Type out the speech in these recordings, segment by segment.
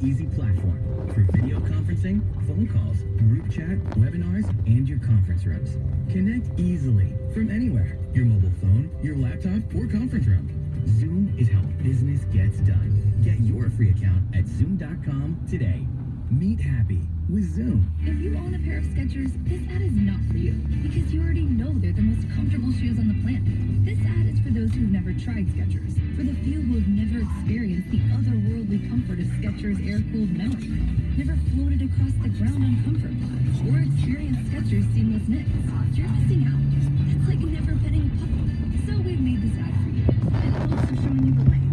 easy platform for video conferencing, phone calls, group chat, webinars, and your conference rooms. Connect easily from anywhere, your mobile phone, your laptop, or conference room. Zoom is how business gets done. Get your free account at Zoom.com today. Meet happy with Zoom. If you own a pair of Skechers, this ad is not for you because you already know they're the most comfortable shoes on the planet. This ad is for those who've never tried Skechers, for the few who have never experienced the otherworldly comfort of Skechers air-cooled memory, never floated across the ground on Comfort Pod, or experienced Skechers seamless knits. You're missing out. It's like never petting a puppy. So we've made this ad for you, and also showing you the light.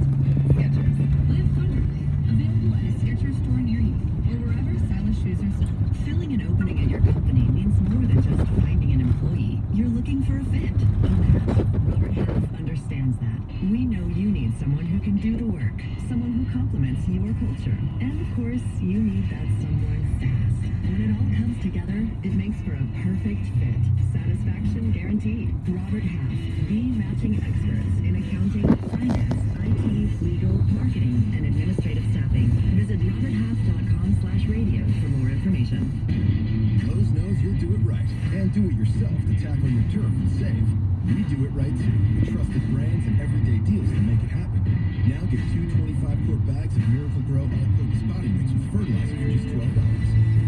Skechers. Live comfortably. Available at a Skechers store near you, or wherever stylish shoes are sold. Filling an opening at your company means more than just finding an employee. You're looking for a fit. Robert Half understands that. We know you need someone who can do the work, someone who complements your culture. And of course, you need that someone fast. When it all comes together, it makes for a perfect fit. Satisfaction guaranteed. Robert Half, the matching experts in accounting, finance, IT, legal, marketing, and administrative staffing. Visit roberthalf.com/radio for more information. Lowe's knows you'll do it right and do it yourself to tackle your turf and save. We do it right too, with trusted brands and everyday deals to make it happen. Now get 2 25-quart bags of Miracle-Gro all-purpose potting mix with fertilizer for just $12.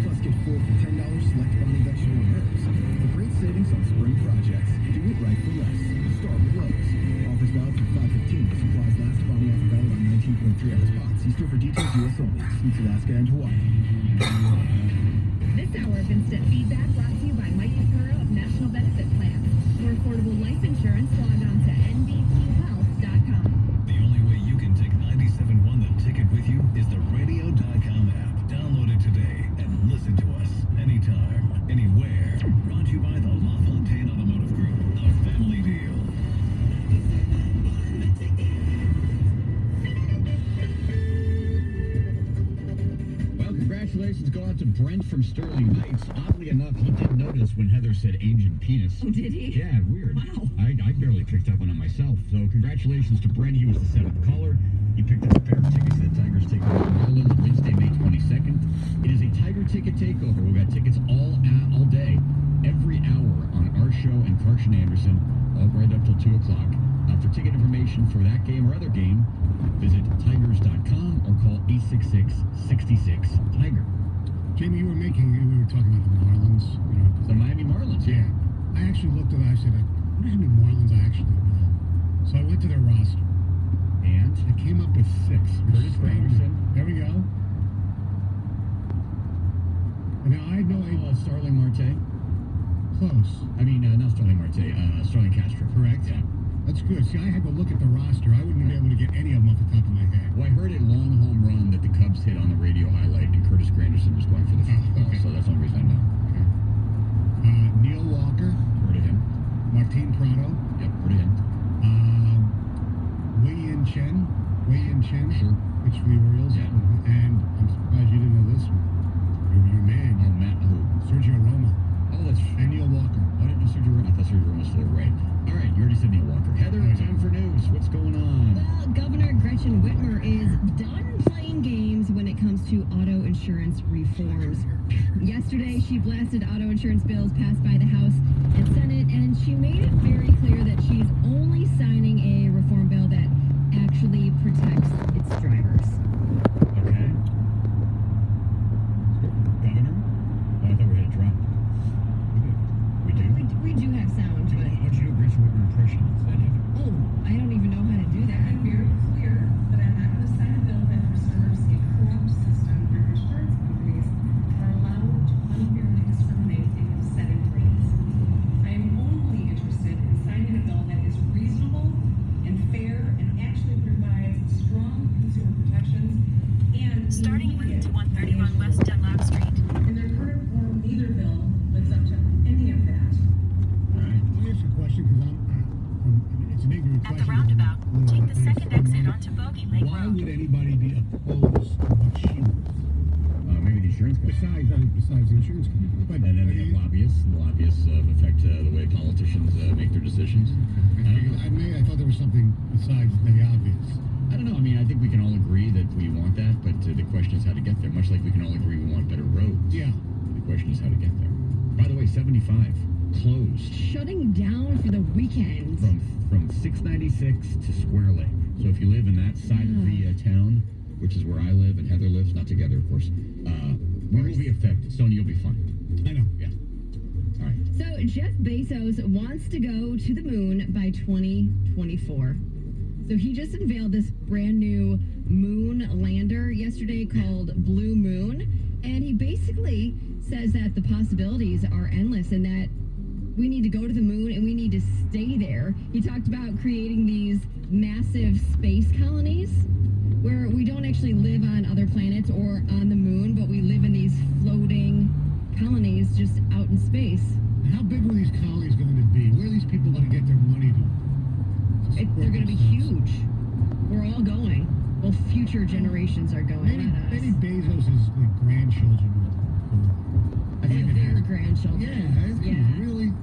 Plus get 4 for $10 select bonnie vegetable and herbs. For great savings on spring projects, do it right for less. Start with Lowe's. Offers valid through 5/15. Supplies last. Bonnie offer valid on 19.3 ounce pots. See store for details. U.S. only. Excludes Alaska and Hawaii. This hour of Instant Feedback brought to you by Mike Picura of National Benefit Plans. For affordable life insurance, log on to nbthealth.com. The only way you can take 97.1 The Ticket with you is the radio.com app. Download it today and listen to us anytime, anywhere. Brought to you by the LaFontaine Automotive Group, a family deal. Well, congratulations go out to Brent from Sterling Heights. Oddly enough, he did notice when Heather said ancient penis. Oh, did he? Yeah, weird. Wow. I barely picked up on it myself. So congratulations to Brent. He was the 7th caller. He picked up a pair of tickets to the Tigers taking on Marlins Wednesday, May 22nd. It is a Tiger ticket takeover. We've got tickets all day, every hour on our show and Carson Anderson, all right up till 2 o'clock. For ticket information for that game or other game, visit tigers.com or call 866-66-TIGER. Jamie, we were talking about the Marlins. The Miami Marlins, yeah. I actually looked at it. I said, I wonder how many Marlins I actually know. So I went to their roster. And I came up with 6. Curtis Granderson. There we go. And now I know Starling Marte. Close. I mean, not Starling Marte, Starling Castro. Correct? Yeah. That's good. See, I had to look at the roster. I wouldn't be able to get any of them off the top of my head. Well, I heard a long home run that the Cubs hit on the radio highlight, and Curtis Granderson was going for the first ball, okay. so that's the only reason I know. Okay. Neil Walker. Heard of him. Martin Prado. Yep, heard of him. Wei-Yin Chen. Sure. Pitch for the Orioles. Yeah. And I'm surprised you didn't know this one. Your man. Oh, Matt who? Sergio Romo. Oh, that's... And Neil Walker. I didn't know Sergio Romo. I thought Sergio Romo was still right. All right, you already said Neil Walker. Heather, time for news. What's going on? Well, Governor Gretchen Whitmer is done playing games when it comes to auto insurance reforms. Yesterday, she blasted auto insurance bills passed by the House and Senate, and she made it very clear that she's only signing a reform bill that actually protects its drivers. Okay. Governor? Oh, I thought we had a drop. We do? We do have sound, but... How'd you do a Gretchen Whitmer impression? Oh, I don't even know how to do that. I'm very clear that I'm not going to sign a bill that preserves a corrupt system where insurance companies are allowed to unfairly discriminate in setting rates. I am only interested in signing a bill that is reasonable and fair and actually provides strong consumer protections and starting route to 131 West Dunlap Street. in their current form, neither bill lives up to any of that. All right. Let me ask you a question, because it's an ignorant At question. the roundabout, take the second exit onto Bogey Lake Why Road. would anybody be opposed to what she wants? Maybe the insurance company. Besides the insurance company. But, And then they have lobbyists. The lobbyists affect the way politicians make their decisions. I thought there was something besides the obvious. I don't know. I mean, I think we can all agree that we want that, but the question is how to get there. Much like we can all agree we want better roads. Yeah. The question is how to get there. By the way, 75 closed Shutting down for the weekend. from 696 to Square Lake. So if you live in that side of the town, which is where I live and Heather lives, not together, of course, we will be affected. Sony, you'll be fine. I know. Yeah. All right. So Jeff Bezos wants to go to the moon by 2024. So he just unveiled this brand new moon lander yesterday called Blue Moon. And he basically says that the possibilities are endless and that we need to go to the moon and we need to stay there. He talked about creating these massive space colonies where we don't actually live on other planets or on the moon, but we live in these floating colonies just out in space. How big are these colonies going to be? Where are these people going to get their money to They're going to be themselves? huge. We're all going. Well, future generations are going, Maybe not us. Bezos' like grandchildren will Or their grandchildren. Yeah. Really?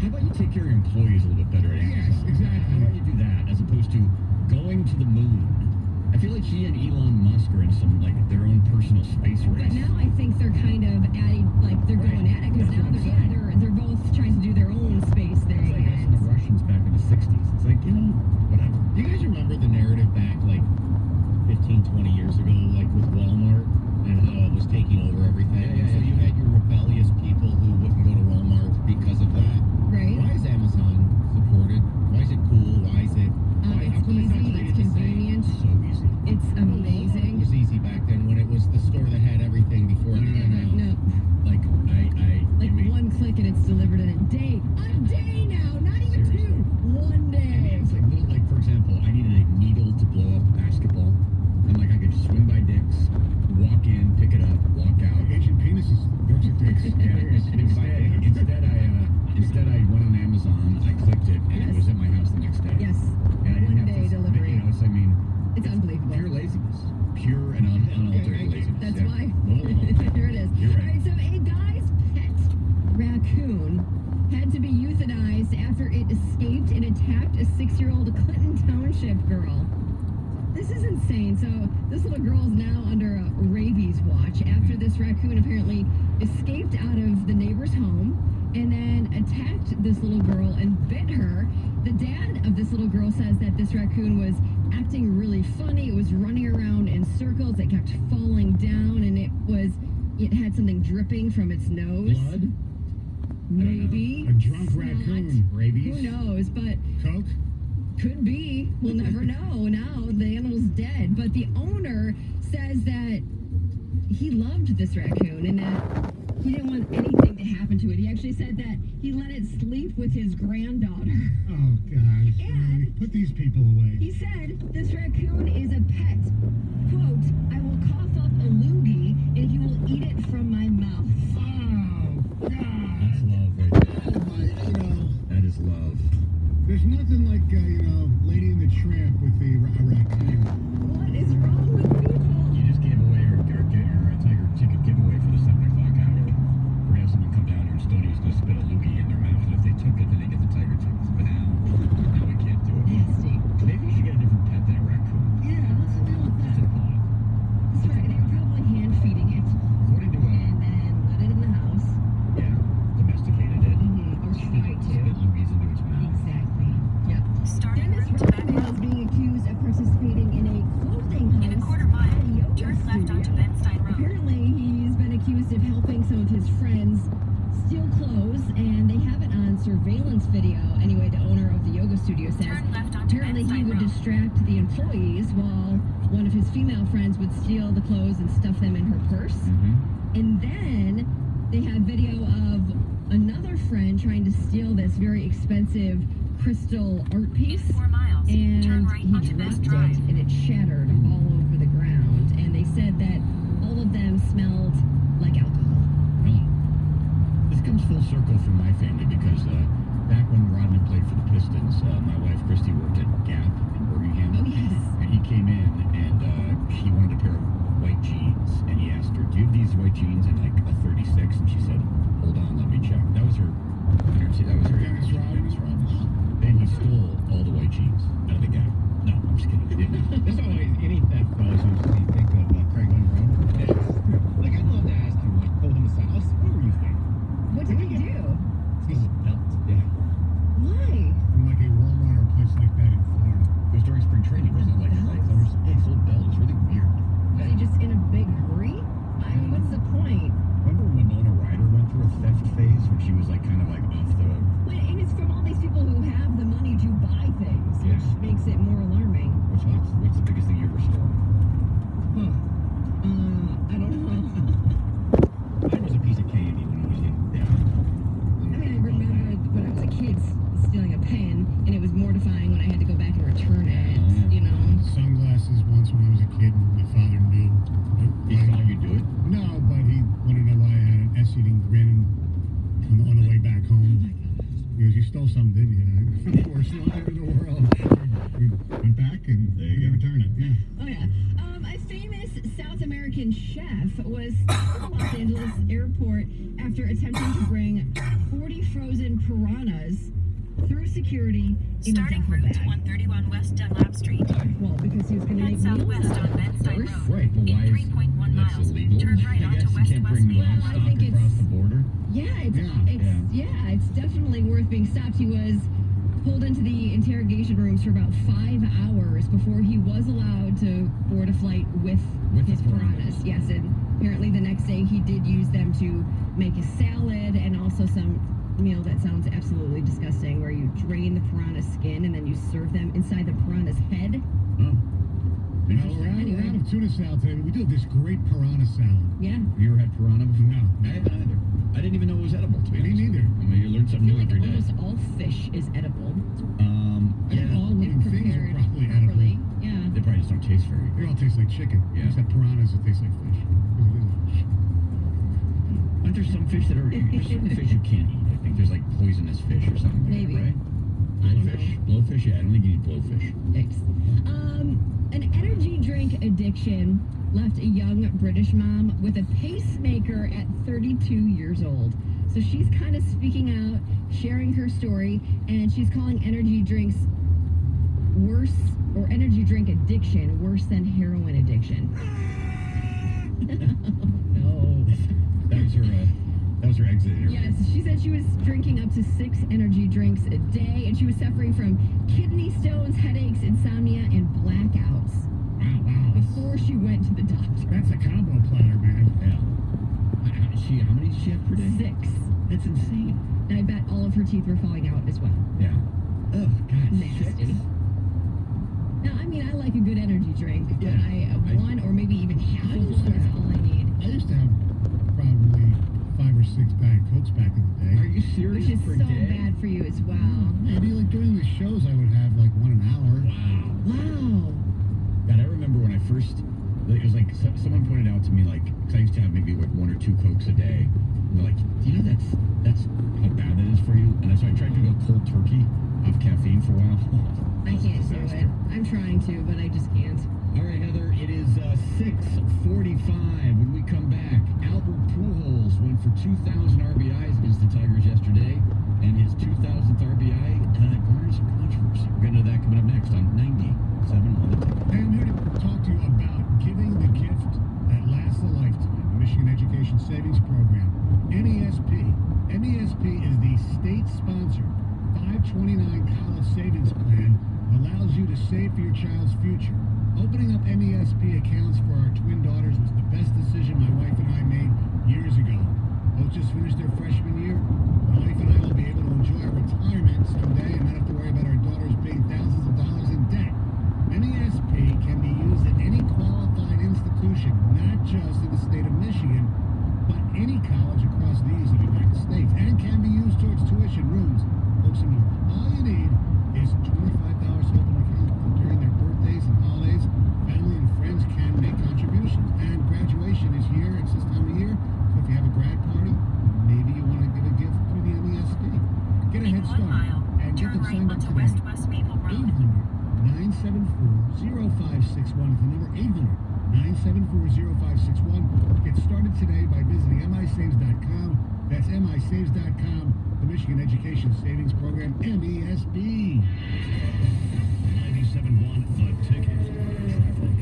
How about you take care of your employees a little bit better at Amazon? Yes, exactly. How about you do that as opposed to going to the moon? I feel like he and Elon Musk are in some, like, their own personal space race. But now I think they're kind of adding, like, they're going at it because now they're both trying to do their own space thing. It's like us and the Russians back in the 60s. It's like, whatever. You guys remember the narrative back like 15, 20 years ago, like with Walmart and how it was taking over everything? Yeah, So you had your rebellious people who wouldn't go to Walmart because of that. Right. Why is Amazon supported? Why is it cool? Why is it? It's easy, it's convenient, So easy. it's It amazing. was easy back then when it was the store that had everything before it came out. No, Like, like I mean, one click and it's delivered in a day. A day now, not even Seriously. two. One I mean, day. it's like little, like, for example, I needed a needle to blow up a basketball. I'm like, I could just swing by Dick's, walk in, pick it up, walk out. Asian penises works at Dick's. Instead, I went on Amazon, I clicked it, and it was at my house the next day. Yes. And I didn't One have day to, delivery. You know, so I mean, It's unbelievable. pure laziness. Pure and unaltered laziness. That's Yeah. why. Well, Here it is. You're All right. right, so a guy's pet raccoon had to be euthanized after it escaped and attacked a 6-year-old Clinton Township girl. This is insane. So this little girl is now under a rabies watch after this raccoon apparently escaped out of the neighbor's home and then attacked this little girl and bit her. The dad of this little girl says that this raccoon was acting really funny. It was running around in circles. It kept falling down, and it had something dripping from its nose. Blood? Maybe. A drunk Snot. raccoon. Rabies? Who knows? But Coke? could be. We'll never know. Now the animal's dead. But the owner says that he loved this raccoon and that he didn't want anything to happen to it. He actually said that he let it sleep with his granddaughter. Oh, God. And- Put these people away. He said this raccoon is a pet. Quote, I will cough up a loogie and he will eat it from my mouth. Oh, God. That's love right there. Oh, my, That is love. there's nothing like, Lady and the Tramp with the raccoon. What is wrong with people? You just gave away your Tiger ticket giveaway for the 7 o'clock hour. We're going to have someone come down here and Stoney is going to spit a loogie in their mouth, and if they took it, then they get the Tiger tickets. But now we can't do it. Nasty. Maybe you should get a different pet than a raccoon. Yeah, what's the deal with Just that? a thought. That's right. They were probably hand feeding it According to and then let it in the house. domesticated it. Or tried to. Spit loogies into its mouth. Exactly. Yep. Starting Dennis route to back Rodman is road. being accused of participating in a clothing house In a quarter mile, at a yoga turn left studio. onto Benstein Road. Apparently, he's been accused of helping some of his friends steal clothes, and they have it on surveillance video. Anyway, the owner of the yoga studio says Turn left onto apparently he Benstein would Road. distract the employees while one of his female friends would steal the clothes and stuff them in her purse. And then they have video of another friend trying to steal this very expensive crystal art In piece. 4 miles, And turn right he onto Best dropped Drive. it, and it shattered all over the ground. And they said that all of them smelled like alcohol. Well, this comes full circle for my family because back when Rodman played for the Pistons, my wife Christy worked at Gap in Birmingham. Oh, yes. And he came in and he wanted a pair of white jeans. And he asked her, do you have these white jeans in like a 36? And she said, hold on, let me check. That was her. Dennis Rodman. Dennis Rodman. Then he stole all the white jeans out of the Gap. No, I'm just kidding. He didn't. There's always any theft always makes me think of Craig Monroe. He goes, you stole something, didn't you? From the worst lawyer in the world. We went back and we returned it. Yeah. Oh, yeah. A famous South American chef was stopped at Los Angeles airport after attempting to bring 40 frozen piranhas through security in Starting a duffel route bag. 131 West Dunlap Street. Well, because he was going to Head make southwest meals on Benside first. Road. Right, but why In is 3.1 that's miles, illegal? turn right I onto guess you West can't West bring Maple. livestock I think across it's- the border. It's definitely worth being stopped. He was pulled into the interrogation rooms for about 5 hours before he was allowed to board a flight with With the his piranhas. piranhas. Yes, and apparently the next day he did use them to make a salad and also some meal that sounds absolutely disgusting, where you drain the piranha skin and then you serve them inside the piranha's head. Oh. We're out of tuna salad today, but we do have this great piranha salad. Yeah. Have you ever had piranha before? No. I haven't either. I didn't even know it was edible, to be Me honest. neither. I mean, you learn I something feel new like every day. almost all fish is edible I think all living if things are prepared probably properly. edible. Yeah. They probably just don't taste very They good. all taste like chicken. Yeah. Except piranhas that taste like fish. Aren't there some fish that are, there's certain fish you can't eat? I think there's like poisonous fish or something like Maybe. that, right? I don't Blowfish? Blowfish? Yeah, I don't think you need blowfish. Yikes. An energy drink addiction left a young British mom with a pacemaker at 32 years old. So she's kind of speaking out, sharing her story, and she's calling energy drinks worse, or energy drink addiction worse than heroin addiction. No. That was her exit interview. Yes, she said she was drinking up to 6 energy drinks a day, and she was suffering from kidney stones, headaches, insomnia, and blackouts Wow. before she went to the doctor. That's a combo platter, man. Yeah. How many does she have per day? 6. That's insane. And I bet all of her teeth were falling out as well. Yeah. Oh, God. Nasty. Now, I mean, I like a good energy drink, but Yeah. one or maybe even half of one is all I need. I used to have probably 5 or 6 Diet Cokes back in the day. Are you serious? Which is per so day? bad for you as well. Maybe like during the shows I would have like 1 an hour. Wow. Wow. God, I remember when I first, it was like someone pointed out to me, like, because I used to have maybe like 1 or 2 Cokes a day. And they're like, do you know that's how bad that is for you? And so I tried to go cold turkey off caffeine for a while. I can't do it. I'm trying to, but I just can't. All right, Heather, it is 6:45. When we come back, Albert Pujols went for 2,000 RBIs against the Tigers yesterday, and his 2,000th RBI garnered some controversy. We're getting to that coming up next on 97.1 The Ticket. And I'm here to talk to you about giving the gift that lasts a lifetime, the Michigan Education Savings Program, NESP. NESP is the state-sponsored 529 college savings plan that allows you to save for your child's future. Opening up NESP accounts for our twin daughters was the best decision my wife and I made years ago. Both just finished their freshman year. My wife and I will be able to enjoy our retirement someday and not have to worry about our daughters paying thousands of dollars in debt. NESP can be used at any qualified institution, not just in the state of Michigan, but any college across these of United States, and can be used towards tuition, rooms, books, and more. All you need is $25 to open an account during their birthdays and holidays. Family and friends can make contributions. And graduation is here. It's this time of year. So if you have a grad party, maybe you want to give a gift to the NESP. Get a In head 1 start mile, and get turn them right signed up onto today. West West Maple Road. 800-974-0561 is the number. 800-974-0561. Get started today by visiting misaves.com. That's misaves.com. The Michigan Education Savings Program, MESP. 97.1 The Ticket. Traffic.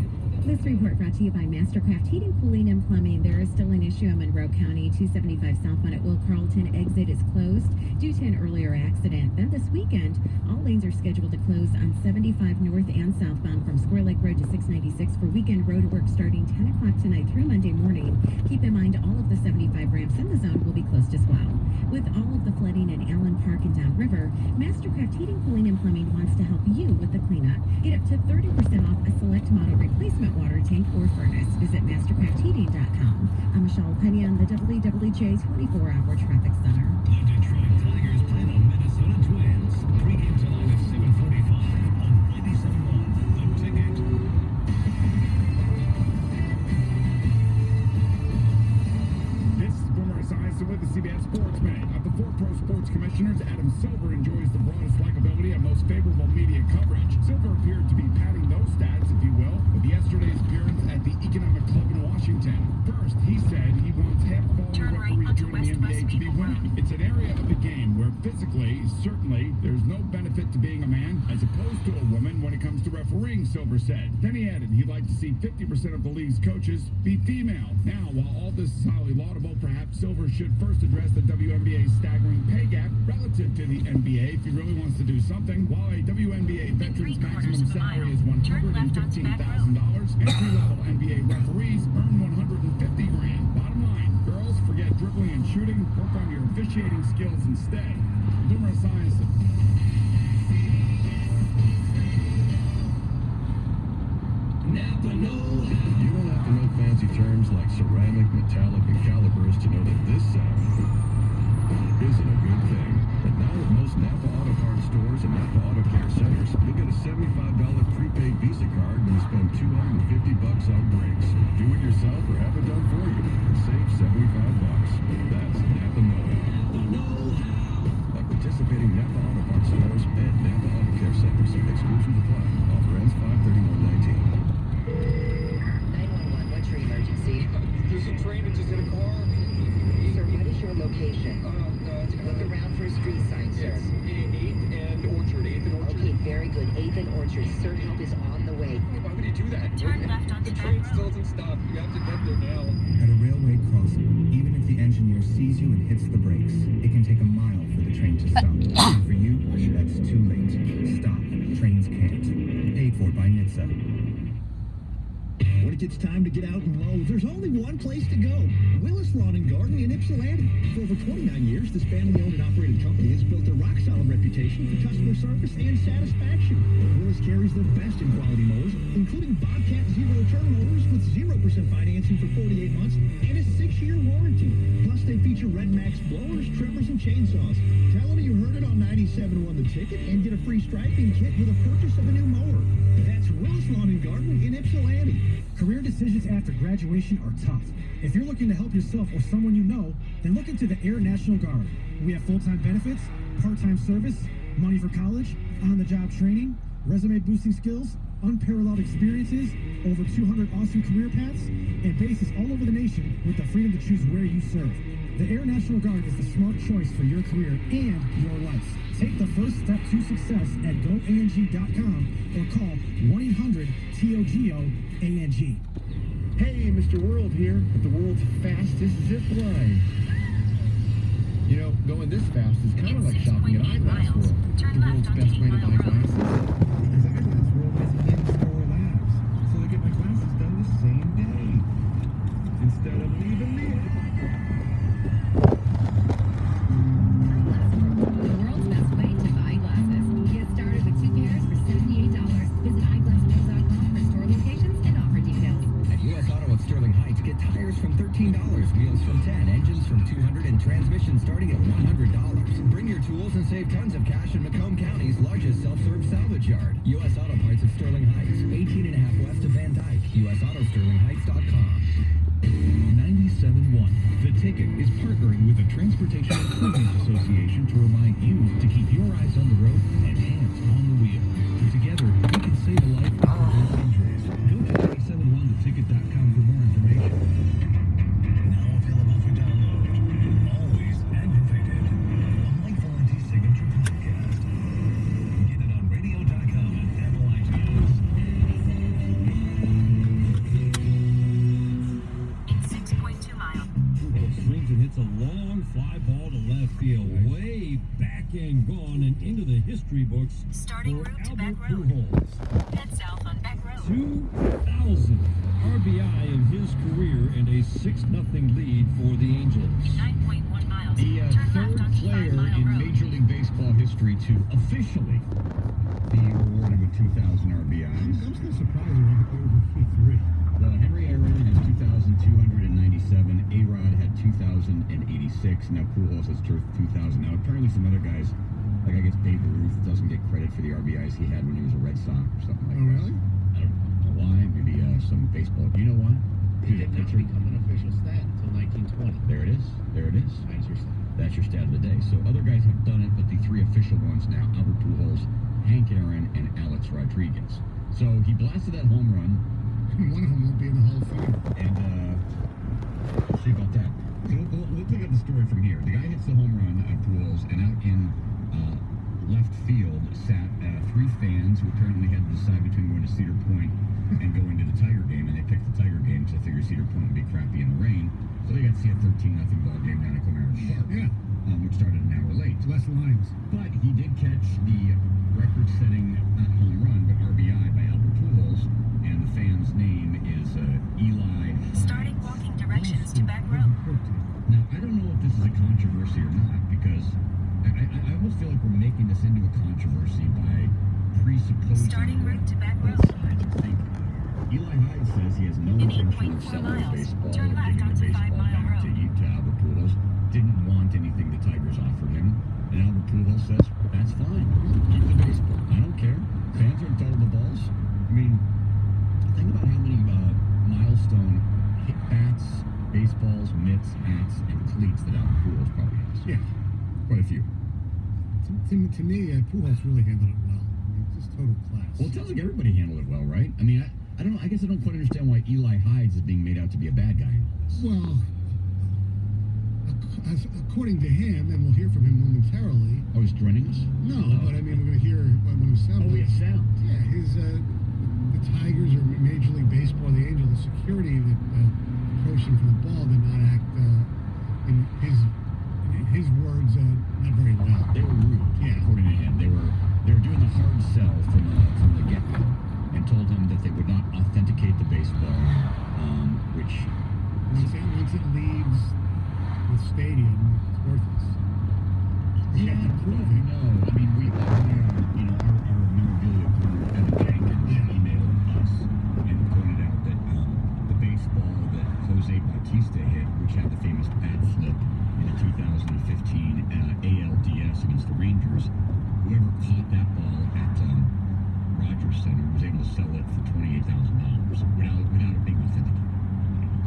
This report brought to you by Mastercraft Heating, Cooling, and Plumbing. There is still an issue in Monroe County. 275 southbound at Will Carlton exit is closed due to an earlier accident. Then this weekend, all lanes are scheduled to close on 75 north and southbound from Square Lake Road to 696 for weekend road work starting 10 o'clock tonight through Monday morning. Keep in mind all of the 75 ramps in the zone will be closed as well. With all of the flooding in Allen Park and downriver, Mastercraft Heating, Cooling, and Plumbing wants to help you with the cleanup. Get up to 30% off a select model replacement water tank or furnace. Visit mastercraftheating.com. I'm Michelle Penny on the WWJ 24-hour traffic center. The Detroit Tigers play the Minnesota Twins. Pre-game tonight at 7:45 on 97.1 The Ticket. This is Boomer Esiason with the CBS Sports Bank of the 4 Pro Sports Committee. commissioners, Adam Silver enjoys the broadest likability and most favorable media coverage. Silver appeared to be padding those stats, if you will, with yesterday's appearance at the Economic Club in Washington. First, he said he wants half-quality referees joining the NBA to be women. It's an area of the game where physically, certainly, there's no benefit to being a man as opposed to a woman when it comes to refereeing, Silver said. Then he added he'd like to see 50% of the league's coaches be female. Now, while all this is highly laudable, perhaps Silver should first address the WNBA's staggering pay gap relative to the NBA if he really wants to do something. While a WNBA veteran's maximum salary is $115,000, entry-level NBA referees earn $150,000. Bottom line, girls, forget dribbling and shooting, work on your officiating skills instead. Numerous sciences. Napa know-how. You don't have to know fancy terms like ceramic, metallic, and calipers to know that this sound isn't a good thing. But now at most Napa Auto Parts stores and Napa Auto Care Centers, you'll get a $75 prepaid Visa card when you spend $250 on brakes. Do it yourself or have it done for you and save $75. That's Napa know-how. At participating Napa Auto Parts stores and Napa Auto Care Centers, exclusions apply. Offer ends 5/31/19. 911, what's your emergency? There's a train that just hit a car. Sir, what is your location? Look around for a street sign, sir. Yes, 8th and Orchard. 8th and Orchard. Okay, very good. 8th and Orchard. Sir, help is on the way. Why would you do that? Turn left onto The train Back still Road. doesn't stop. You have to get there now. At a railway crossing, even if the engineer sees you and hits the brakes, it can take a mile for the train to stop. For you, that's too late. Stop. Trains can't. Paid for by NHTSA. When it gets time to get out and mow, there's only one place to go. Willis Lawn and Garden in Ypsilanti. For over 29 years, this family-owned and operated company has built a rock-solid reputation for customer service and satisfaction. Willis carries the best in quality mowers, including Bobcat zero-turn mowers with 0% financing for 48 months and a 6-year warranty. Plus, they feature Red Max blowers, trimmers, and chainsaws. Tell them you heard it on 97.1 The Ticket and get a free striping kit with a purchase of a new mower. That's Willis Lawn and Garden in Ypsilanti. Career decisions after graduation are tough. If you're looking to help yourself or someone you know, then look into the Air National Guard. We have full-time benefits, part-time service, money for college, on-the-job training, resume boosting skills, unparalleled experiences, over 200 awesome career paths, and bases all over the nation with the freedom to choose where you serve. The Air National Guard is the smart choice for your career and your life. Take the first step to success at goang.com or call 1-800-TOGO-ANG. Hey, Mr. World here with the world's fastest zip line. You know, going this fast is kind of like shopping at Eyeglass World, the world's best way to buy glasses. Because Eyeglass World has in-store labs, so I get my glasses done the same day instead of leaving the The world's best way to buy glasses. Get started with 2 pairs for $78. Visit eyeglassworld.com for store locations and offer details. At U.S. Auto at Sterling Heights, get tires from $13, wheels from $10, engines from $200, and transmissions starting at $100. Bring your tools and save tons of cash in Macomb County's largest self-serve salvage yard. U.S. Auto Parts of Sterling Heights, 18.5 west of Van Dyke. USAutoSterlingHeights.com. 97.1 The Ticket is partnering with the Transportation Improvement Association to remind you to keep your eyes on the road and hands on the wheel. Together, we can save a life and prevent injuries. Go to 971theticket.com for more information. Now available for download. Always aggravated. A Mike Valenti signature podcast. Get it on radio.com and Apple iTunes. In 6.2 miles. Swings and hits a long fly ball to left field, way back and gone and into the history books. Starting for route to Albert Back Road. Pujols. Head south on Back Road. 2,000 RBI in his career and a 6-0 lead for the Angels. In 9.1 miles. The Turn third left onto 5 player Mile in Road. Major League Baseball history to officially be rewarded with 2,000 RBIs. I'm still surprised we're over 3. Well, Henry Aaron has 2,297. A-Rod had 2,086. Now Pujols has 2,000. Now apparently some other guys, like I guess Babe Ruth, doesn't get credit for the RBIs he had when he was a Red Sox or something like that. Really? I don't know why. Maybe some baseball. You know why? It did not become an official stat until 1920. There it is. There it is. Nice your stat. That's your stat of the day. So other guys have done it, but the three official ones now, Albert Pujols, Hank Aaron, and Alex Rodriguez. So he blasted that home run. One of them won't be in the Hall of Fame. And let's see about that. So we'll pick up the story from here. The guy hits the home run at Pujols, and out in left field sat three fans who apparently had to decide between going to Cedar Point and going to the Tiger game, and they picked the Tiger game because they figured Cedar Point would be crappy in the rain. So they got to see a 13-0 ball game down at Comerica Park, which started an hour late. Less lines. But he did catch the record-setting, not home run, but RBI by Albert Pujols, and the fan's name is Eli. Starting walking directions to back row. Now, I don't know if this is a controversy or not, because I almost feel like we're making this into a controversy by presupposing... Starting route to back row. Eli Hyde says he has no intention of selling the baseball or giving the baseball back to Albert Pujols. Didn't want anything the Tigers offered him. And Albert Pujols says, that's fine. Keep the baseball. I don't care. Fans are entitled to balls. I mean, think about how many milestone hit bats, baseballs, mitts, hats, and cleats that Albert Pujols probably has. Yeah. Quite a few. To me, Pujols really handled it well. I mean, just total class. Well, it sounds like everybody handled it well, right? I mean, I don't know. I guess I don't quite understand why Eli Hyde is being made out to be a bad guy in all this. Well, according to him, and we'll hear from him momentarily. Oh, he's joining us? No, but I mean, we're going to hear what his sound. Oh, his sound. Yeah, the Tigers or Major League Baseball, the Angels, the security that approached him for the ball did not act, in his words, not very well. They were rude. Yeah, according to him, they were doing the hard sell from the get-go, and told him that they would not authenticate the baseball, which once it leaves the stadium, it's worthless. Yeah, no. I mean, we our memorabilia guru, Evan Jenkins, emailed us and pointed out that the baseball that Jose Bautista hit, which had the famous bat flip in the 2015 ALDS against the Rangers, whoever caught that ball at Rogers Center was able to sell it for $28,000 without it being authenticated.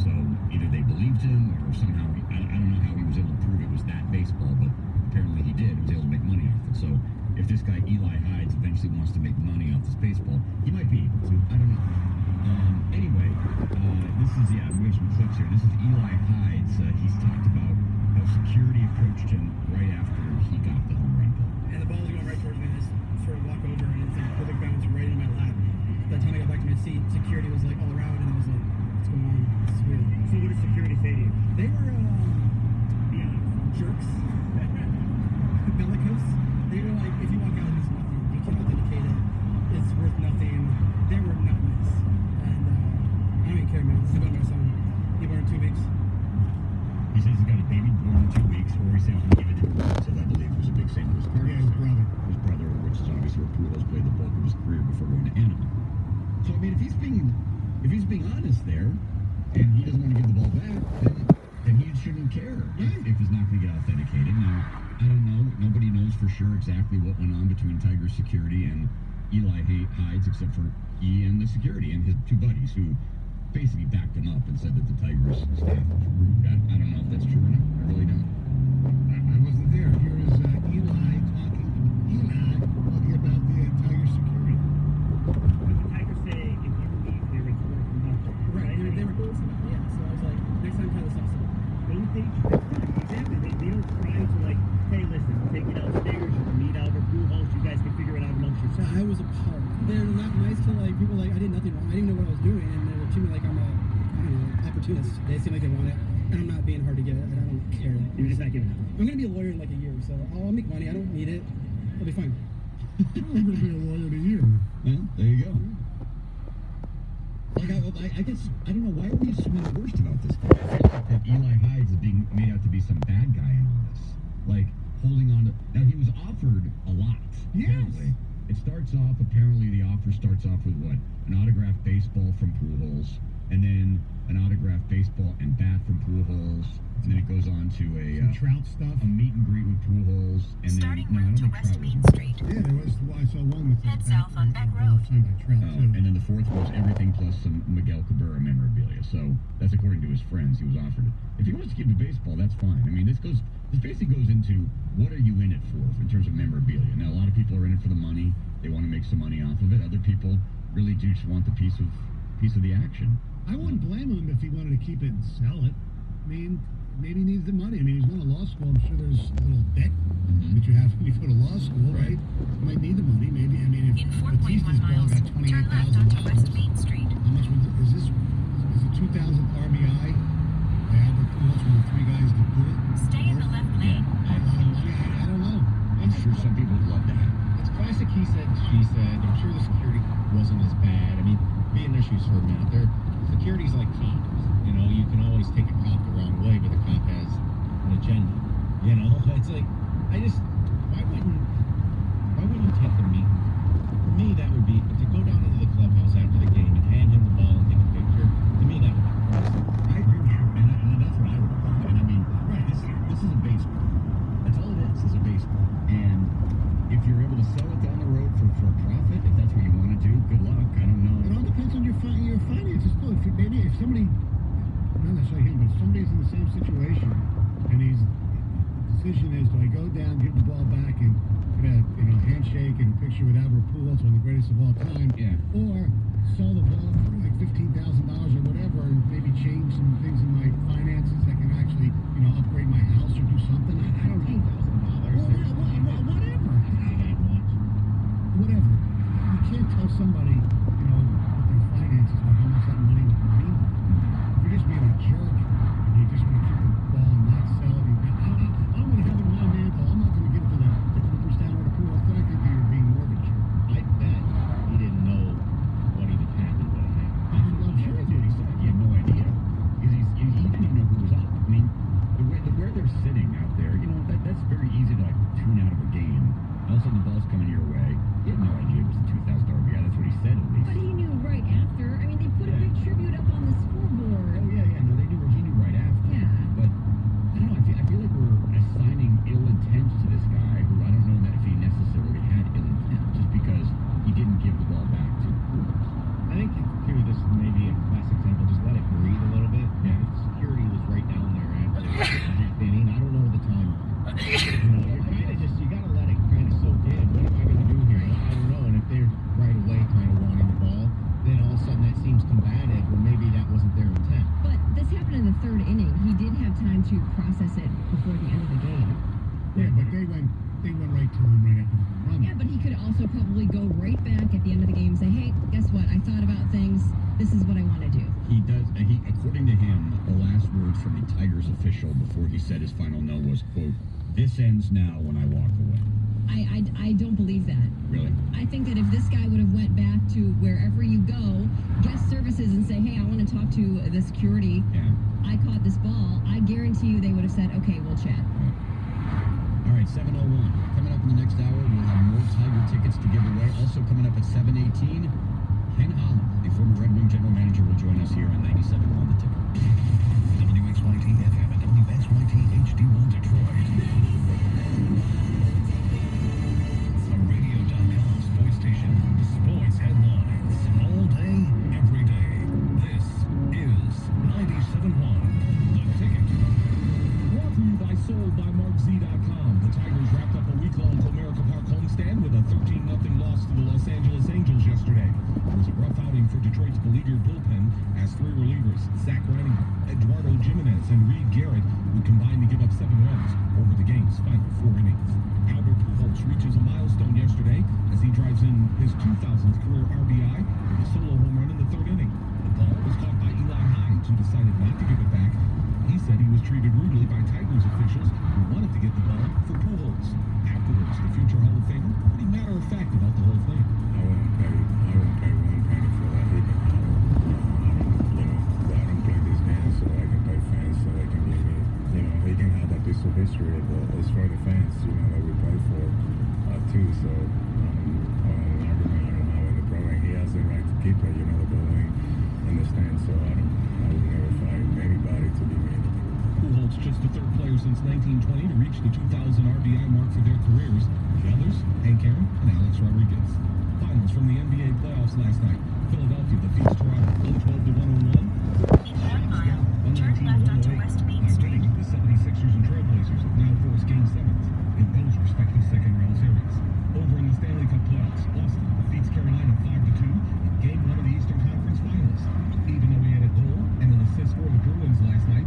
So either they believed him or somehow, I don't know how he was able to prove it was that baseball, but apparently he did. He was able to make money off it. So if this guy Eli Hyde eventually wants to make money off this baseball, he might be able to. I don't know. Anyway, this is, we have some clips here. This is Eli Hyde. He's talked about how security approached him right after he got the home run ball. And the ball was going right towards me, and I just sort of walk over, and it's like a perfect bounce right in my lap. By the time I got back to my seat, security was like all around, and I was like, what's going on? This is weird. So what did security say to you? They were, jerks. Bellicose. They were like, if you walk out, it's nothing. You can't authenticate it. It's worth nothing. They were not nice. And I don't even care, man. This is about my son. He born in 2 weeks. He says he's got a baby born in 2 weeks, or he said he's going to give it to him. So I believe it was a big St. Louis Cardinals. Yeah, his brother. His brother, which is obviously where Pujols played the bulk of his career before going to Anaheim. So I mean, if he's being honest there, and he doesn't want to give the ball back, then he shouldn't care if he's not going to get authenticated. Now, I don't know. Nobody knows for sure exactly what went on between Tiger security and Eli Hyde, except for he and the security and his two buddies who basically backed him up and said that the Tigers staff was rude. I don't know if that's true or not. I really don't. I wasn't there. Here is Eli talking about the Tiger security. But the Tigers say if you leave here, it's worth nothing. Right. They were close enough. Yeah. So I was like, next time, try this also. Don't they? Exactly. They don't try to like, hey, listen, take it downstairs. You can meet Albert Pujols. You guys can figure it out amongst yourselves. I was appalled. They're not nice to like people like I did nothing wrong. I didn't know what I was doing, and they were treating me like I'm a opportunist. They seem like they want it, and I'm not being hard to get. And I don't care. You're just not giving it. I'm gonna be a lawyer in like a year, so I'll make money. I don't need it. I'll be fine. I'm gonna be a lawyer in a year. Well, there you go. Like I guess I don't know why are we assuming the worst about this guy. I feel like that Eli Hyde is being made out to be some bad guy in all this. Like holding on to. Now he was offered a lot. Yes. Apparently. It starts off, apparently the offer starts off with what? An autographed baseball from Pujols, and then an autographed baseball and bat from Pujols, and then it goes on to Some Trout stuff. a meet and greet with Pujols, and Starting then route to Trout West was Main involved. Street. Yeah, there was. I saw one with Head south on Beck Road. signed by Trout too. And then the fourth was everything plus some Miguel Cabrera memorabilia. So that's according to his friends. He was offered it. If he wants to keep the baseball, that's fine. I mean, this basically goes into what are you in it for in terms of memorabilia. Now, a lot of people are in it for the money. They want to make some money off of it. Other people really do just want the piece of the action. I wouldn't blame him if he wanted to keep it and sell it. I mean, maybe he needs the money. I mean, he's going to law school. I'm sure there's a little debt that you have when you go to law school, right? You might need the money. Maybe. I mean, if In Batista's 4.1 ball miles, got turn left onto West $28,000, Main Street. how much is this? Is it 2,000th RBI by Albert Pujols, one of the three guys that do it? Stay in the left lane. A lot of money. I don't know. I'm sure some people would love that. It's classic he said, she said. I'm sure the security wasn't as bad. I mean, be in their shoes for a minute. Their security's like cops. You know, you can always take a cop the wrong way, but the cop has an agenda. You know, it's like, why wouldn't you take the meeting? For me, that would be to go down into the clubhouse after the game and hand him the ball and take a picture. To me, that would be crazy. I agree with you, and that's what I would have done. And I mean, right, this is a baseball. That's all it is a baseball. And if you're able to sell it down the road for a profit, if that's what you want to do, good luck. I don't know. It all depends on your finances too. If somebody, not necessarily him, but if somebody's in the same situation, and the decision is, do I go down, give the ball back, and get a handshake and a picture with Albert Pujols, one of the greatest of all time, or sell the ball for like $15,000 or whatever, and maybe change some things in my finances that can actually, upgrade my house or do something. I don't know. Whatever. Whatever. You can't tell somebody, what their finances are, how much that money would mean. If you're just being a jerk and you just want to keep the ball and not sell it, I'm going to have it in my mantle. I'm not going to give it to the Clippers down or the pool. I think you're being more of a jerk. I bet he didn't know what even happened. I'm sure he did. He said he had no idea. Because he didn't even know who was up. I mean, where they're sitting out there, that's very easy to tune out of a game. All of a sudden the ball's coming your way. He had no idea it was the 2,000th RBI. That's what he said at least. But he knew right after. I mean, they put a big tribute up on the scoreboard. Oh yeah. No, he knew right after. Yeah. But I don't know. I feel like we're assigning ill intent to this guy, who I don't know that if he necessarily had ill intent, just because he didn't give the ball back to Pujols. I think here, this may be a classic example. Just let it breathe a little bit. Yeah. If security was right down there after the half inning, I don't know the time. You're kind of you got to let it kind of soak in. What am I going to do here? I don't know. And if they're right away kind of wanting the ball, then all of a sudden that seems combative. Well, maybe that wasn't their intent. But this happened in the third inning. He did have time to process it before the end of the game. Yeah, but they went right to him right after the run. Yeah, but he could also probably go right back at the end of the game and say, hey, guess what? I thought about things. This is what I want to do. He does. According to him, the last words from the Tigers official before he said his final no was, quote, "This ends now when I walk away." I don't believe that. Really? I think that if this guy would have went back to wherever you go, guest services, and say, hey, I want to talk to the security. Yeah. I caught this ball. I guarantee you they would have said, okay, we'll chat. All right, 7:01. Coming up in the next hour, we'll have more Tiger tickets to give away. Also coming up at 7:18, Ken Holland, the former Red Wing general manager, will join us here on 97 on the ticket. WXYT FM and WXYT HD1 Detroit. A radio.com sports station. Sports headlines. All day, every day. This is 97.1 The Ticket. Brought to you by SoldByMarkZ.com. The Tigers wrapped up a week-long Comerica Park homestand with a 13-0 loss to the Los Angeles Angels yesterday. It was a rough outing for Detroit's beleaguered bullpen as three relievers, Zach Reininger, Eduardo Jimenez, and Reed Garrett, would combine to give up 7 runs over the game's final 4 innings. Albert Pujols reaches a milestone yesterday as he drives in his 2000th career RBI with a solo home run in the 3rd inning. The ball was caught by Eli Hines, who decided not to give it back. He said he was treated rudely by Tigers officials who wanted to get the ball for Pujols. Afterwards, the future Hall of Famer, pretty matter-of-fact about the whole thing. I wouldn't pay one penny for that either. I don't play this game so I can pay fans so they can give me, they can have that piece of history, but it's for the fans, that we play for, too. So, an argument I don't have with the program. He has the right to keep it, the bowling in the stand. So I would never find anybody to give me anything. since 1920 to reach the 2,000 RBI mark for their careers. The others, Hank Aaron and Alex Rodriguez. Finals from the NBA playoffs last night. Philadelphia defeats Toronto 112-101. In 1 mile, turn left onto West Main Street. The 76ers and Trailblazers have now forced Game 7s in those respective second-round series. Over in the Stanley Cup playoffs, Boston defeats Carolina 5-2 in Game 1 of the Eastern Conference Finals. Even though he had a goal and an assist for the Bruins last night,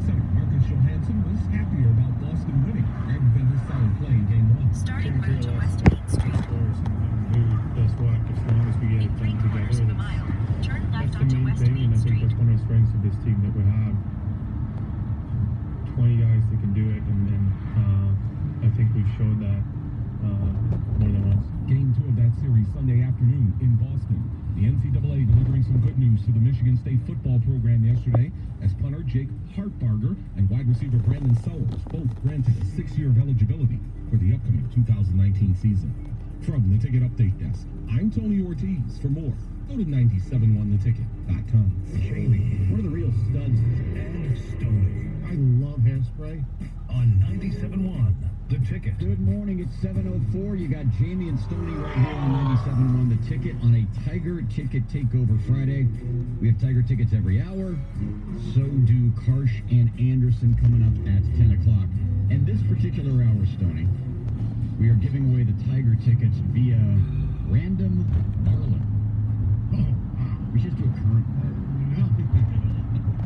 center Marcus Johansson was happier about Boston winning rather than his solid play in Game 1. Starting right to West Main Street. That's what, as long as we get it done together, Quarters of a mile, turn left that's the onto main West thing, Main and I think Street. that's one of the strengths of this team that we have. 20 guys that can do it, and then I think we've showed that more than once. Game 2 of that series Sunday afternoon in Boston. The NCAA delivering some good news to the Michigan State football program yesterday as punter Jake Hartbarger and wide receiver Brandon Sellers both granted a 6-year of eligibility for the upcoming 2019 season. From the Ticket Update Desk, I'm Tony Ortiz. For more, go to 971theticket.com. Jamie, one of the real studs, and Stoney. I love Hairspray. On 97.1, The Ticket. Good morning, it's 7:04. You got Jamie and Stoney right here on 97.1 The Ticket on a Tiger Ticket Takeover Friday. We have Tiger tickets every hour. So do Karsh and Anderson coming up at 10 o'clock. And this particular hour, Stoney, we are giving away the Tiger tickets via Random Marlin. We should do a current Marlin.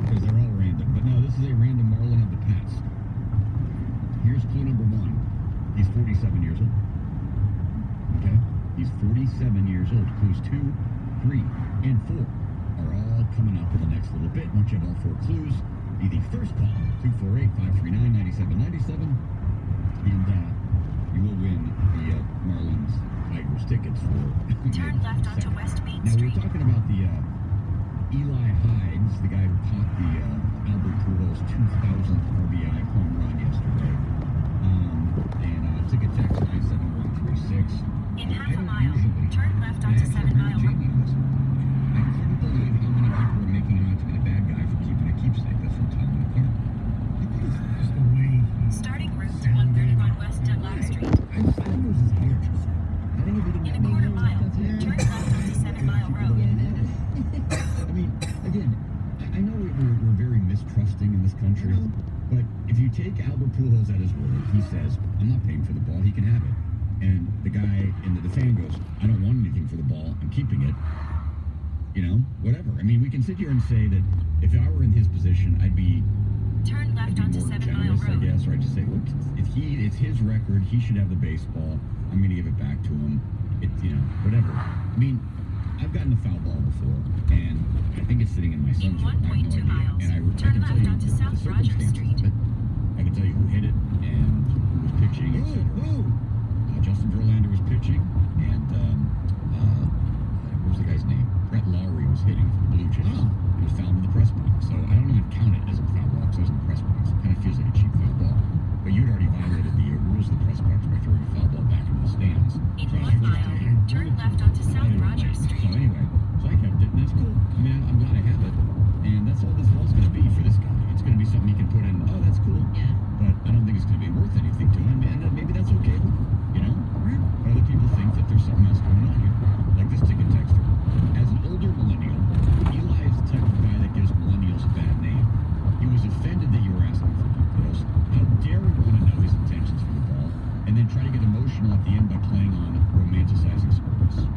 Because they're all random. But no, this is a Random Marlin of the past. Here's clue number 1. He's 47 years old. Okay? He's 47 years old. Clues 2, 3, and 4 are all coming up in the next little bit. Once you have all 4 clues, be the first call, 248-539-9797. And you will win the Marlins Tigers tickets for... Turn left onto West Main Now, we Street. were talking about the Eli Hides, the guy who caught the Albert Pujols 2,000th RBI home run yesterday. And ticket text 97136. In half a mile, turn left onto 7 Mile Road. I couldn't believe how many people were making him out to be the bad guy for keeping a keepsake. That's from Tom McCarthy. Just the way Starting route to 131 West Dunlop Street. I think it was his hairdresser. I think if he didn't In a have quarter no mile, hair, turn left onto 7 Mile Road. I mean, again, I know we're very mistrusting in this country, but if you take Albert Pujols at his word, he says, I'm not paying for the ball, he can have it. And the guy, the fan goes, I don't want anything for the ball, I'm keeping it. You know, whatever. I mean, we can sit here and say that if I were in his position, I'd be Turn left onto more 7 Mile generous, I Road. guess, or I'd just say, look, it's his record, he should have the baseball, I'm going to give it back to him. It's, you know, whatever. I mean, I've gotten a foul ball before, and I think it's sitting in my son's room. I have no idea. miles, And I turn can tell left you onto the South Rogers circumstances Street. of it. I can tell you who hit it and who was pitching, etc. Justin Verlander was pitching, and what was the guy's name? Brett Lowry was hitting for the Blue Jays. It was fouled in the press box, so I don't even count it as a foul ball because it was in the press box. It kind of feels like a cheap foul ball. But you'd already violated the rules of the press box by throwing a foul ball back into the stands. In So I 1 was mile, forced to turn left onto South Rogers so Street. anyway, so I kept it, and that's cool. I mean, I'm glad I have it, and that's all this ball's going to be for this guy. It's going to be something he can put in. Oh, that's cool. Yeah. But I don't think it's going to be worth anything to him, and maybe that's okay. You know, but other people think that there's something else going on here, like this ticket texter. As an older millennial, Eli is the type of guy that gives millennials a bad name. He was offended that you were asking for details. How dare we want to know his intentions for the ball, and then try to get emotional at the end by playing on romanticizing sports.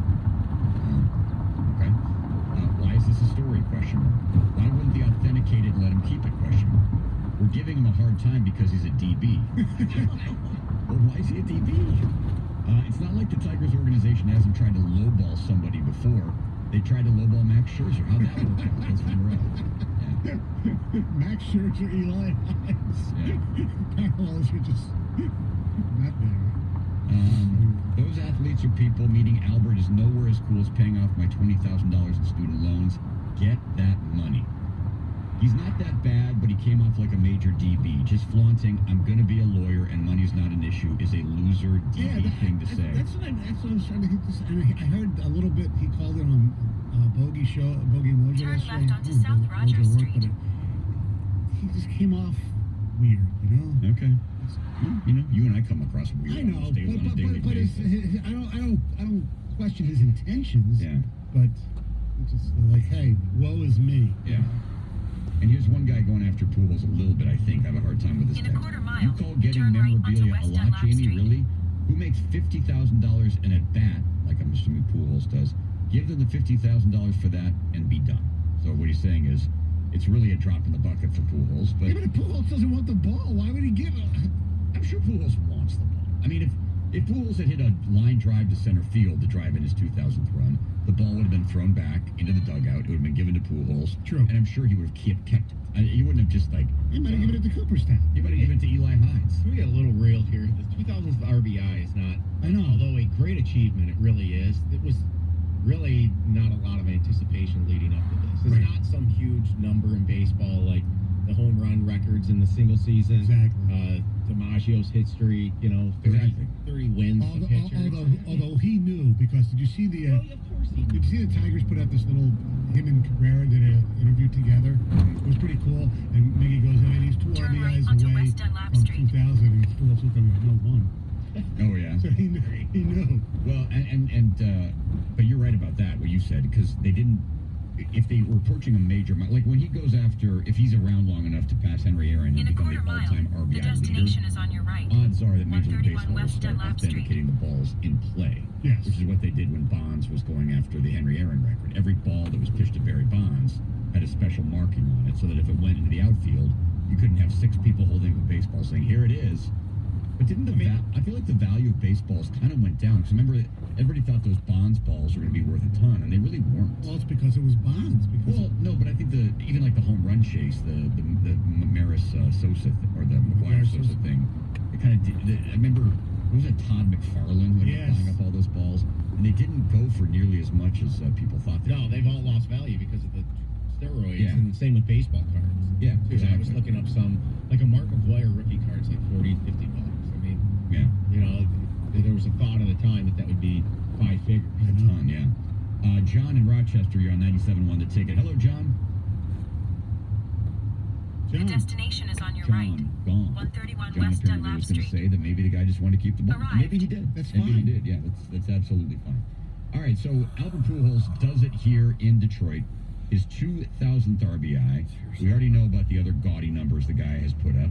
Okay. Why is this a story? Question mark. Why wouldn't the authenticated let him keep it? Question mark. We're giving him a hard time because he's a DB. Well, why is he a DB? It's not like the Tigers organization hasn't tried to lowball somebody before. They tried to lowball Max Scherzer. How'd that work out? That's from Rowe. Yeah. Max Scherzer, Eli Hides. Parallels are just not there. Those athletes are people, meaning Albert is nowhere as cool as paying off my $20,000 in student loans. Get that money. He's not that bad, but he came off like a major DB. Just flaunting, I'm going to be a lawyer and money's not an issue, is a loser DB thing to say. That's what I was trying to hit this. And I heard a little bit, he called it on Bogey Mojo Turn yesterday. left onto South Rogers Street. He just came off weird, you know? Okay. Well, you know, you and I come across weird I know, on a daily but basis. I don't question his intentions. Yeah. But it's just like, hey, woe is me. Yeah. And here's one guy going after Pujols a little bit, I think. I have a hard time with this In a text. quarter mile, You call getting turn right onto memorabilia West a lot, Dunlap Jamie? Street. Really? Who makes $50,000 in a bat, like I'm assuming Pujols does? Give them the $50,000 for that and be done. So what he's saying is, it's really a drop in the bucket for Pujols. But Yeah, but if Pujols doesn't want the ball, why would he give it? I'm sure Pujols wants the ball. I mean, if Pujols had hit a line drive to center field to drive in his 2000th run, the ball would have been thrown back into the dugout. It would have been given to Pujols. True. And I'm sure he would have kept it. He wouldn't have just like... He might have given it to Cooperstown. He might have given it to Eli Hines. Let me get a little real here. The 2000th RBI is not, I know. although a great achievement, it really is. It was really not a lot of anticipation leading up to this. It's Right. not some huge number in baseball like the home run records in the single season. Exactly. DiMaggio's hit streak, you know, 30 wins for pitchers. Although he knew, because did you see the? Well, of course he Did you see the Tigers put out this little? Him and Cabrera did an interview together. It was pretty cool. And Miggy goes, "Hey, he's 2 Turn right RBIs onto away West Dunlap from Street. 2000, and he's still up with them with no one." Oh, yeah. So he knew. Well, but you're right about that, what you said, because they didn't... If they were approaching a major... Like, when he goes after... If he's around long enough to pass Henry Aaron and In a become the quarter mile, all-time the RBI destination leader, is on your right. odds are that Major League 131 Baseball will West start Dunlap Street. authenticating the balls in play. Yes. Which is what they did when Bonds was going after the Henry Aaron record. Every ball that was pitched to Barry Bonds had a special marking on it, so that if it went into the outfield, you couldn't have 6 people holding a baseball saying, "Here it is." But didn't I feel like the value of baseballs kind of went down, because remember, everybody thought those Bonds balls were going to be worth a ton, and they really weren't. Well, it's because it was Bonds. Well, no, but I think even like the home run chase, the Maris Sosa or the McGuire Sosa thing, it kind of did. I remember, was it Todd McFarlane when he was buying up all those balls, and they didn't go for nearly as much as people thought they No, would. they've all lost value because of the steroids, Yeah. and same with baseball cards. Yeah, too. I was exactly. looking up some, like a Mark McGuire rookie card's like $40, $50. I mean, Yeah. you know, there was a thought at the time that would be 5 figures. A ton, yeah. John in Rochester, you're on 97.1 The Ticket. Hello, John. The destination is on your right. Gone. 131 John West apparently Dunlap was going to Street. say that maybe the guy just wanted to keep the ball. Arrived. Maybe he did. That's maybe fine. he did. Yeah, that's absolutely fine. All right, so Albert Pujols does it here in Detroit. His 2,000th RBI. We already know about the other gaudy numbers the guy has put up.